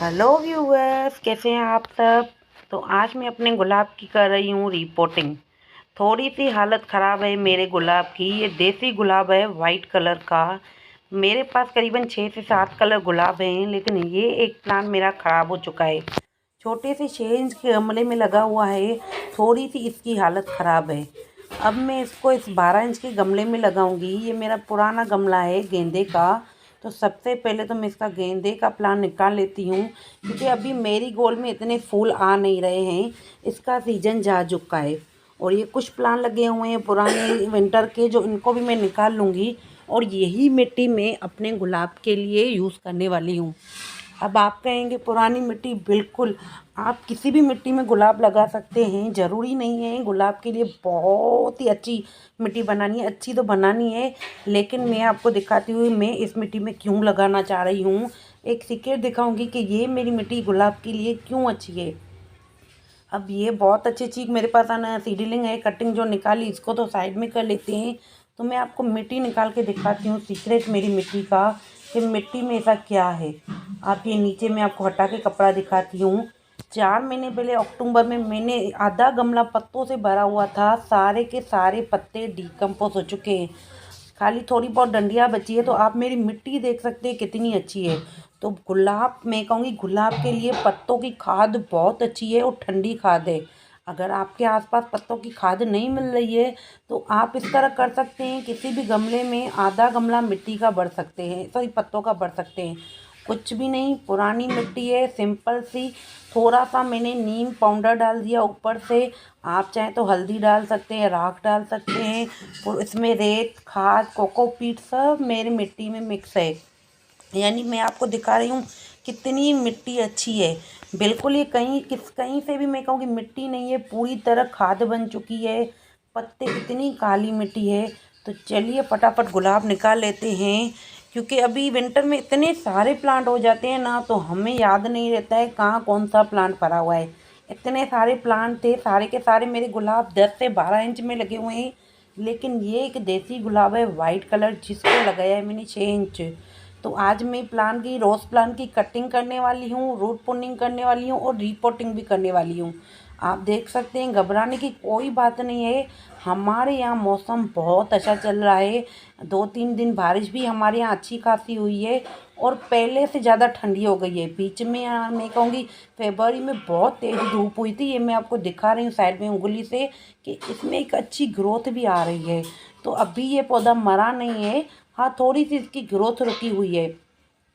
Hello viewers, कैसे हैं आप सब। तो आज मैं अपने गुलाब की कर रही हूँ रिपोर्टिंग। थोड़ी सी हालत ख़राब है मेरे गुलाब की। ये देसी गुलाब है वाइट कलर का। मेरे पास करीबन 6 से 7 कलर गुलाब हैं, लेकिन ये एक प्लांट मेरा ख़राब हो चुका है। छोटे से 6 इंच के गमले में लगा हुआ है। थोड़ी सी इसकी हालत ख़राब है। अब मैं इसको इस 12 इंच के गमले में लगाऊंगी। ये मेरा पुराना गमला है गेंदे का। तो सबसे पहले तो मैं इसका गेंदे का प्लांट निकाल लेती हूँ, क्योंकि अभी मेरीगोल्ड में इतने फूल आ नहीं रहे हैं। इसका सीजन जा चुका है। और ये कुछ प्लांट लगे हुए हैं पुराने विंटर के, जो इनको भी मैं निकाल लूँगी। और यही मिट्टी मैं अपने गुलाब के लिए यूज़ करने वाली हूँ। अब आप कहेंगे पुरानी मिट्टी, बिल्कुल आप किसी भी मिट्टी में गुलाब लगा सकते हैं। ज़रूरी नहीं है गुलाब के लिए बहुत ही अच्छी मिट्टी बनानी है। अच्छी तो बनानी है, लेकिन मैं आपको दिखाती हूँ मैं इस मिट्टी में क्यों लगाना चाह रही हूँ। एक सीक्रेट दिखाऊंगी कि ये मेरी मिट्टी गुलाब के लिए क्यों अच्छी है। अब ये बहुत अच्छी चीज़ मेरे पास आना सीडलिंग है, कटिंग जो निकाली इसको तो साइड में कर लेते हैं। तो मैं आपको मिट्टी निकाल के दिखाती हूँ, सीक्रेट मेरी मिट्टी का कि मिट्टी में ऐसा क्या है। आप ये नीचे मैं आपको हटा के कपड़ा दिखाती हूँ। 4 महीने पहले अक्टूबर में मैंने आधा गमला पत्तों से भरा हुआ था। सारे के सारे पत्ते डिकम्पोज हो चुके हैं। खाली थोड़ी बहुत डंडियाँ बची है। तो आप मेरी मिट्टी देख सकते हैं कितनी अच्छी है। तो गुलाब, मैं कहूँगी गुलाब के लिए पत्तों की खाद बहुत अच्छी है और ठंडी खाद है। अगर आपके आसपास पत्तों की खाद नहीं मिल रही है तो आप इस तरह कर सकते हैं, किसी भी गमले में आधा गमला मिट्टी का भर सकते हैं, सॉरी पत्तों का भर सकते हैं। कुछ भी नहीं, पुरानी मिट्टी है सिंपल सी। थोड़ा सा मैंने नीम पाउडर डाल दिया ऊपर से। आप चाहें तो हल्दी डाल सकते हैं, राख डाल सकते हैं। और इसमें रेत, खाद, कोकोपीट सब मेरी मिट्टी में मिक्स है। यानी मैं आपको दिखा रही हूँ कितनी मिट्टी अच्छी है। बिल्कुल ये कहीं से भी मैं कहूँगी मिट्टी नहीं है, पूरी तरह खाद बन चुकी है। पत्ते, इतनी काली मिट्टी है। तो चलिए फटाफट गुलाब निकाल लेते हैं, क्योंकि अभी विंटर में इतने सारे प्लांट हो जाते हैं ना, तो हमें याद नहीं रहता है कहाँ कौन सा प्लांट भरा हुआ है। इतने सारे प्लांट थे, सारे के सारे मेरे गुलाब 10 से 12 इंच में लगे हुए हैं। लेकिन ये एक देसी गुलाब है वाइट कलर, जिसको लगाया है मैंने 6 इंच। तो आज मैं प्लांट की, रोज़ प्लांट की कटिंग करने वाली हूँ, रूट पुनिंग करने वाली हूँ और रिपोर्टिंग भी करने वाली हूँ। आप देख सकते हैं, घबराने की कोई बात नहीं है। हमारे यहाँ मौसम बहुत अच्छा चल रहा है। 2-3 दिन बारिश भी हमारे यहाँ अच्छी खासी हुई है। और पहले से ज़्यादा ठंडी हो गई है। बीच में मैं कहूँगी फरवरी में बहुत तेज़ धूप हुई थी। ये मैं आपको दिखा रही हूँ साइड में उंगली से कि इसमें एक अच्छी ग्रोथ भी आ रही है। तो अभी ये पौधा मरा नहीं है। हाँ, थोड़ी सी इसकी ग्रोथ रुकी हुई है।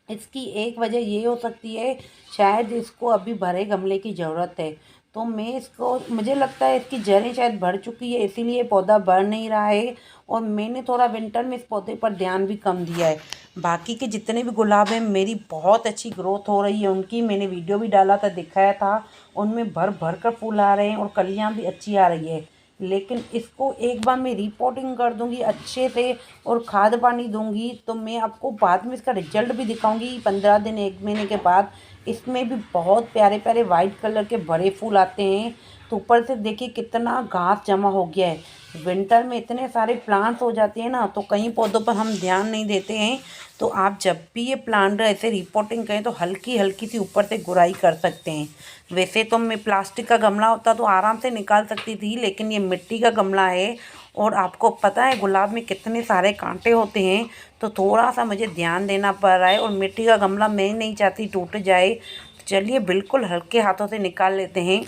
इसकी एक वजह ये हो सकती है, शायद इसको अभी भरे गमले की ज़रूरत है। तो मैं इसको, मुझे लगता है इसकी जड़ें शायद भर चुकी है, इसीलिए पौधा बढ़ नहीं रहा है। और मैंने थोड़ा विंटर में इस पौधे पर ध्यान भी कम दिया है। बाकी के जितने भी गुलाब हैं मेरी बहुत अच्छी ग्रोथ हो रही है उनकी। मैंने वीडियो भी डाला था, दिखाया था। उनमें भर भर कर फूल आ रहे हैं और कलियाँ भी अच्छी आ रही है। लेकिन इसको एक बार मैं रिपोर्टिंग कर दूंगी अच्छे से और खाद पानी दूंगी, तो मैं आपको बाद में इसका रिजल्ट भी दिखाऊंगी 15 दिन 1 महीने के बाद। इसमें भी बहुत प्यारे प्यारे वाइट कलर के बड़े फूल आते हैं। तो ऊपर से देखिए कितना घास जमा हो गया है। विंटर में इतने सारे प्लांट्स हो जाते हैं ना, तो कई पौधों पर हम ध्यान नहीं देते हैं। तो आप जब भी ये प्लांट ऐसे रिपोर्टिंग करें तो हल्की हल्की सी ऊपर से गुड़ाई कर सकते हैं। वैसे तो मैं प्लास्टिक का गमला होता तो आराम से निकाल सकती थी, लेकिन ये मिट्टी का गमला है। और आपको पता है गुलाब में कितने सारे कांटे होते हैं, तो थोड़ा सा मुझे ध्यान देना पड़ रहा है। और मिट्टी का गमला मैं नहीं चाहती टूट जाए। चलिए बिल्कुल हल्के हाथों से निकाल लेते हैं।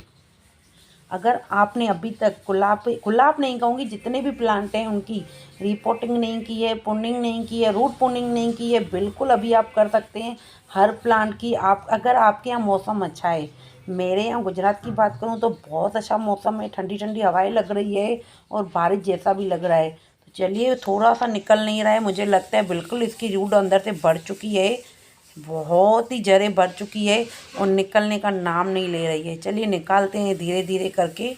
अगर आपने अभी तक गुलाब नहीं कहूँगी, जितने भी प्लांट हैं उनकी रिपोर्टिंग नहीं की है, पुनिंग नहीं की है, रूट पुनिंग नहीं की है, बिल्कुल अभी आप कर सकते हैं हर प्लांट की। आप, अगर आपके यहाँ मौसम अच्छा है, मेरे यहाँ गुजरात की बात करूँ तो बहुत अच्छा मौसम है, ठंडी ठंडी हवाएं लग रही है और बारिश जैसा भी लग रहा है। तो चलिए, थोड़ा सा निकल नहीं रहा है, मुझे लगता है बिल्कुल इसकी रूट अंदर से बढ़ चुकी है। बहुत ही जड़ें भर चुकी है और निकलने का नाम नहीं ले रही है। चलिए निकालते हैं धीरे धीरे करके।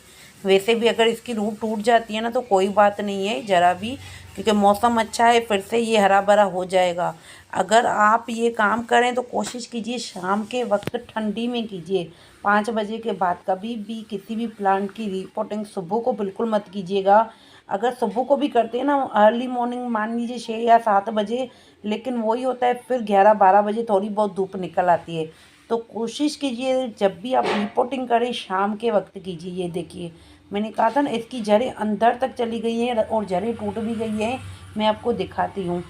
वैसे भी अगर इसकी रूट टूट जाती है ना तो कोई बात नहीं है ज़रा भी, क्योंकि मौसम अच्छा है, फिर से ये हरा भरा हो जाएगा। अगर आप ये काम करें तो कोशिश कीजिए शाम के वक्त ठंडी में कीजिए। 5 बजे के बाद कभी भी किसी भी प्लांट की रिपोर्टिंग सुबह को बिल्कुल मत कीजिएगा। अगर सुबह को भी करते हैं ना, अर्ली मॉर्निंग, मान लीजिए 6 या 7 बजे, लेकिन वही होता है फिर 11-12 बजे थोड़ी बहुत धूप निकल आती है। तो कोशिश कीजिए जब भी आप रिपोर्टिंग करें शाम के वक्त कीजिए। ये देखिए मैंने कहा था ना इसकी जड़ें अंदर तक चली गई हैं और जड़ें टूट भी गई हैं। मैं आपको दिखाती हूँ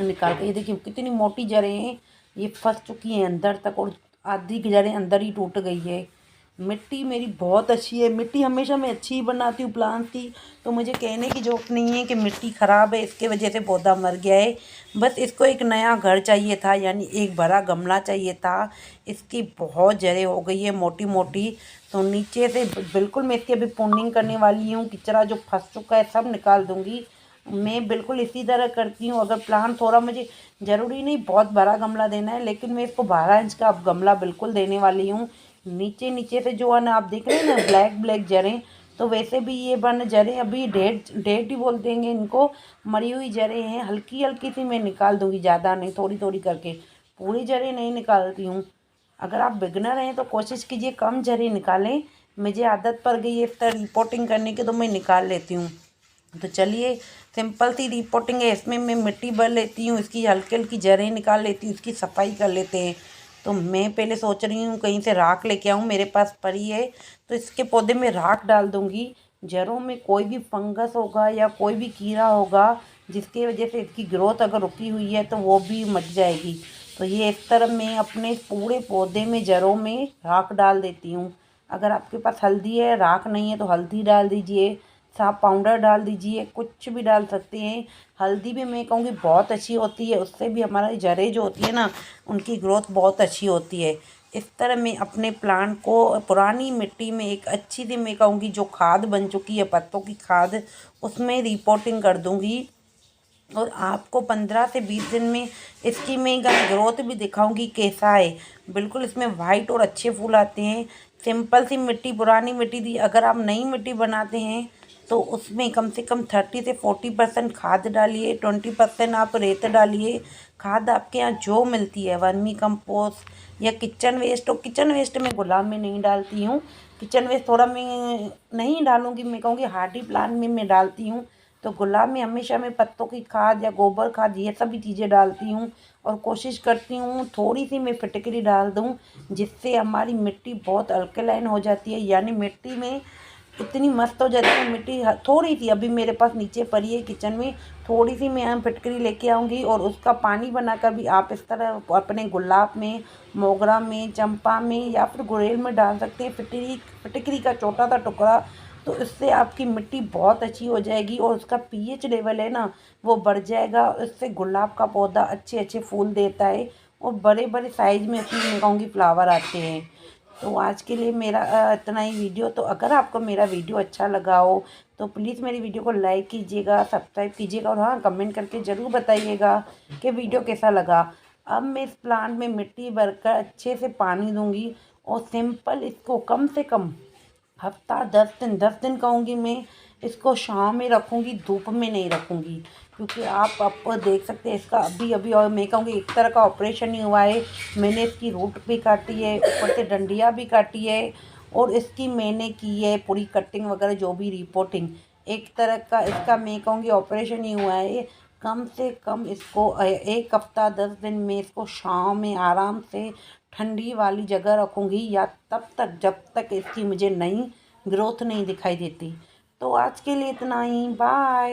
निकाल के। ये देखिए कितनी मोटी जड़ें हैं, ये फंस चुकी हैं अंदर तक और आधी की जड़ें अंदर ही टूट गई है। मिट्टी मेरी बहुत अच्छी है, मिट्टी हमेशा मैं अच्छी ही बनाती हूँ प्लांट्स की, तो मुझे कहने की ज़रूरत नहीं है कि मिट्टी ख़राब है इसके वजह से पौधा मर गया है। बस इसको एक नया घर चाहिए था, यानी एक बड़ा गमला चाहिए था। इसकी बहुत जड़ें हो गई है मोटी मोटी, तो नीचे से बिल्कुल मैं इसकी अभी प्रूनिंग करने वाली हूँ। किचरा जो फंस चुका है सब निकाल दूँगी। मैं बिल्कुल इसी तरह करती हूँ। अगर प्लांट थोड़ा मुझे ज़रूरी नहीं बहुत बड़ा गमला देना है, लेकिन मैं इसको 12 इंच का अब गमला बिल्कुल देने वाली हूँ। नीचे नीचे से जो है ना आप देख रहे हैं ना ब्लैक ब्लैक जड़ें, तो वैसे भी ये बन जड़ें अभी डेड डेड ही बोल देंगे इनको, मरी हुई जड़ें हैं। हल्की हल्की सी मैं निकाल दूँगी, ज़्यादा नहीं, थोड़ी थोड़ी करके, पूरी जड़ें नहीं निकालती हूँ। अगर आप बिगनर हैं तो कोशिश कीजिए कम जड़ें निकालें। मुझे आदत पड़ गई है इस तरह रिपोर्टिंग करने की, तो मैं निकाल लेती हूँ। तो चलिए सिंपल सी रिपोर्टिंग है, इसमें मैं मिट्टी भर लेती हूँ, इसकी हल्की हल्की जड़ें निकाल लेती हूँ, इसकी सफाई कर लेते हैं। तो मैं पहले सोच रही हूँ कहीं से राख लेके आऊँ, मेरे पास पड़ी है, तो इसके पौधे में राख डाल दूँगी। जड़ों में कोई भी फंगस होगा या कोई भी कीड़ा होगा जिसकी वजह से इसकी ग्रोथ अगर रुकी हुई है तो वो भी मर जाएगी। तो ये इस तरह मैं अपने पूरे पौधे में जड़ों में राख डाल देती हूँ। अगर आपके पास हल्दी है, राख नहीं है तो हल्दी डाल दीजिए, साफ पाउडर डाल दीजिए, कुछ भी डाल सकते हैं। हल्दी भी मैं कहूँगी बहुत अच्छी होती है, उससे भी हमारी जड़ें जो होती है ना उनकी ग्रोथ बहुत अच्छी होती है। इस तरह मैं अपने प्लांट को पुरानी मिट्टी में एक अच्छी सी मैं कहूँगी जो खाद बन चुकी है पत्तों की खाद, उसमें रिपोर्टिंग कर दूँगी। और आपको 15 से 20 दिन में इसकी मैं ग्रोथ भी दिखाऊंगी कैसा है। बिल्कुल इसमें वाइट और अच्छे फूल आते हैं। सिंपल सी मिट्टी, पुरानी मिट्टी दी, अगर आप नई मिट्टी बनाते हैं तो उसमें कम से कम 30 से 40% खाद डालिए, 20% आप रेत डालिए। खाद आपके यहाँ जो मिलती है, वर्मी कंपोस्ट या किचन वेस्ट, तो किचन वेस्ट में गुलाब में नहीं डालती हूँ। किचन वेस्ट थोड़ा मैं नहीं डालूँगी, मैं कहूँगी हार्डी प्लांट में मैं डालती हूँ। तो गुलाब में हमेशा मैं पत्तों की खाद या गोबर खाद ये सभी चीज़ें डालती हूँ। और कोशिश करती हूँ थोड़ी सी मैं फिटकरी डाल दूँ, जिससे हमारी मिट्टी बहुत अल्कलाइन हो जाती है, यानी मिट्टी में इतनी मस्त हो जाती है मिट्टी। थोड़ी सी अभी मेरे पास नीचे पड़ी है किचन में, थोड़ी सी मैं यहाँ फिटकरी लेके आऊँगी और उसका पानी बनाकर भी आप इस तरह अपने गुलाब में, मोगरा में, चंपा में या फिर गुड़ैल में डाल सकते हैं। फिटकरी फिटकरी का छोटा सा टुकड़ा, तो इससे आपकी मिट्टी बहुत अच्छी हो जाएगी और उसका पीएच लेवल है ना वो बढ़ जाएगा। इससे गुलाब का पौधा अच्छे अच्छे फूल देता है और बड़े बड़े साइज़ में इसमें मैं कहूँगी फ्लावर आते हैं। तो आज के लिए मेरा इतना ही वीडियो। तो अगर आपको मेरा वीडियो अच्छा लगा हो तो प्लीज़ मेरी वीडियो को लाइक कीजिएगा, सब्सक्राइब कीजिएगा और हाँ कमेंट करके ज़रूर बताइएगा कि वीडियो कैसा लगा। अब मैं इस प्लांट में मिट्टी भरकर अच्छे से पानी दूंगी और सिंपल इसको कम से कम हफ्ता 10 दिन कहूँगी मैं, इसको छाँव में रखूँगी, धूप में नहीं रखूँगी। क्योंकि आप देख सकते हैं इसका अभी अभी, और मैं कहूँगी एक तरह का ऑपरेशन ही हुआ है। मैंने इसकी रूट भी काटी है, ऊपर से डंडियाँ भी काटी है और इसकी मैंने की है पूरी कटिंग वगैरह जो भी रिपोर्टिंग। एक तरह का इसका मैं कहूँगी ऑपरेशन ही हुआ है। कम से कम इसको एक हफ्ता 10 दिन में इसको छाँव में आराम से ठंडी वाली जगह रखूँगी, या तब तक जब तक इसकी मुझे नई ग्रोथ नहीं दिखाई देती। तो आज के लिए इतना ही, बाय।